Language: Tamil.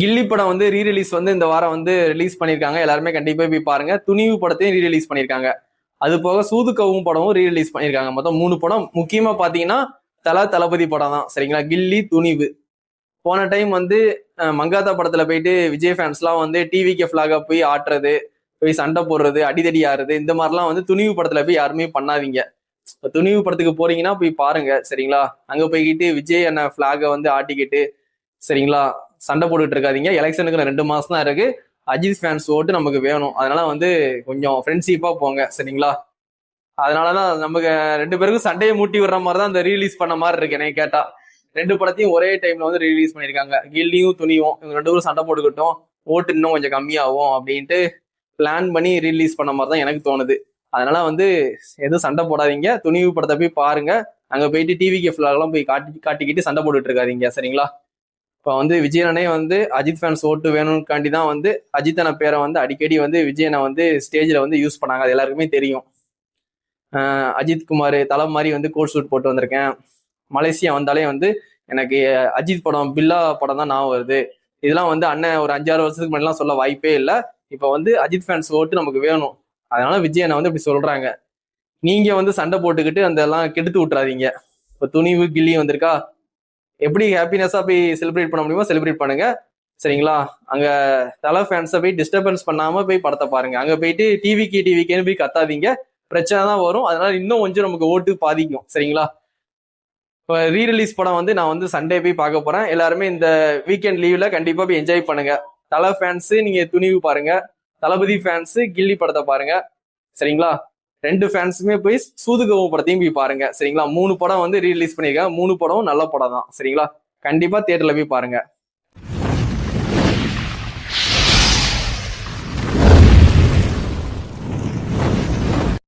கில்லி படம் வந்து ரீரிலீஸ் வந்து இந்த வாரம் வந்து ரிலீஸ் பண்ணியிருக்காங்க. எல்லாருமே கண்டிப்பா போய் பாருங்க. துணிவு படத்தையும் ரீரிலீஸ் பண்ணியிருக்காங்க. அது போக சூதுக்கவும் படமும் ரீரிலீஸ் பண்ணியிருக்காங்க. மொத்தம் 3 படம். முக்கியமா பாத்தீங்கன்னா தளபதி படம் தான். சரிங்களா? கில்லி, துணிவு. போன டைம் வந்து மங்காத்தா படத்துல போயிட்டு விஜய் ஃபேன்ஸ்லாம் வந்து டிவிக்கு ஃபிளாக போய் ஆட்டுறது, போய் சண்டை போடுறது, அடிதடி ஆடுறது, இந்த மாதிரிலாம் வந்து துணிவு படத்துல போய் யாருமே பண்ணாதீங்க. துணிவு படத்துக்கு போறீங்கன்னா போய் பாருங்க. சரிங்களா? அங்க போய்கிட்டு விஜய் அண்ணன் ஃபிளாக வந்து ஆட்டிக்கிட்டு, சரிங்களா, சண்டை போட்டுட்டு இருக்காதீங்க. எலெக்ஷனுக்கு 2 மாசம் தான் இருக்கு. அஜித் ஃபேன்ஸ் ஓட்டு நமக்கு வேணும். அதனால வந்து கொஞ்சம் ஃப்ரெண்ட்ஷிப்பா போங்க. சரிங்களா? அதனாலதான் நமக்கு 2 பேருக்கும் சண்டையை மூட்டி விடுற மாதிரி தான் இந்த ரீலீஸ் பண்ண மாதிரி இருக்கு எனக்கு கேட்டா. 2 படத்தையும் ஒரே டைம்ல வந்து ரிலீஸ் பண்ணிருக்காங்க. கில்லியும் துணியும் இவங்க 2 பேரும் சண்டை போட்டுக்கிட்டோம், ஓட்டு இன்னும் கொஞ்சம் கம்மியாகும் அப்படின்ட்டு பிளான் பண்ணி ரிலீஸ் பண்ண மாதிரி தான் எனக்கு தோணுது. அதனால வந்து எதுவும் சண்டை போடாதீங்க. துணிவு படத்தை போய் பாருங்க. அங்க போயிட்டு டிவிக்கு எல்லாம் போய் காட்டிக்கிட்டு சண்டை போட்டுட்டு இருக்காதீங்க. சரிங்களா? இப்போ வந்து விஜயனே வந்து அஜித் ஃபேன்ஸ் ஓட்டு வேணும்காண்டி தான் வந்து அஜித்தன பேரை வந்து அடிக்கடி வந்து விஜயனை வந்து ஸ்டேஜ்ல வந்து யூஸ் பண்ணாங்க. அது எல்லாருக்குமே தெரியும். அஜித் குமார் தலை மாதிரி வந்து கோட் ஷூட் போட்டு வந்திருக்கேன். மலேசியா வந்தாலே வந்து எனக்கு அஜித் படம், பில்லா படம் தான் ஞாபகம் வருது. இதெல்லாம் வந்து அண்ணன் ஒரு 5-6 வருஷத்துக்கு முன்னாடிலாம் சொல்ல வாய்ப்பே இல்லை. இப்போ வந்து அஜித் ஃபேன்ஸ் ஓட்டு நமக்கு வேணும். அதனால விஜயனை வந்து இப்படி சொல்றாங்க. நீங்க வந்து சண்டை போட்டுக்கிட்டு அந்த எல்லாம் கெடுத்து விட்டுறாதீங்க. இப்போ துணிவு கில்லி வந்திருக்கா, எப்படி ஹாப்பினஸா போய் செலிப்ரேட் பண்ண முடியுமோ செலிப்ரேட் பண்ணுங்க. சரிங்களா? அங்க தலை ஃபேன்ஸை போய் டிஸ்டர்பன்ஸ் பண்ணாம போய் படத்தை பாருங்க. அங்க போயிட்டு டிவிக்கேன்னு போய் கத்தாதீங்க. பிரச்சனை தான் வரும். அதனால இன்னும் கொஞ்சம் நமக்கு ஓட்டு பாதிக்கும். சரிங்களா? இப்போ ரீரிலீஸ் படம் வந்து நான் வந்து சண்டே போய் பார்க்க போறேன். எல்லாருமே இந்த வீக்கெண்ட் லீவ்ல கண்டிப்பா போய் என்ஜாய் பண்ணுங்க. தலை ஃபேன்ஸ் நீங்க துணிவு பாருங்க, தளபதி ஃபேன்ஸ் கில்லி படத்தை பாருங்க. சரிங்களா? 2 ஃபேன்ஸுமே போய் சூதுகவும் படத்தையும் போய் பாருங்க. சரிங்களா? 3 படம் வந்து ரீரிலீஸ் பண்ணிருக்கேன். 3 படம் நல்ல படம் தான். சரிங்களா? கண்டிப்பா தியேட்டர்ல போய் பாருங்க.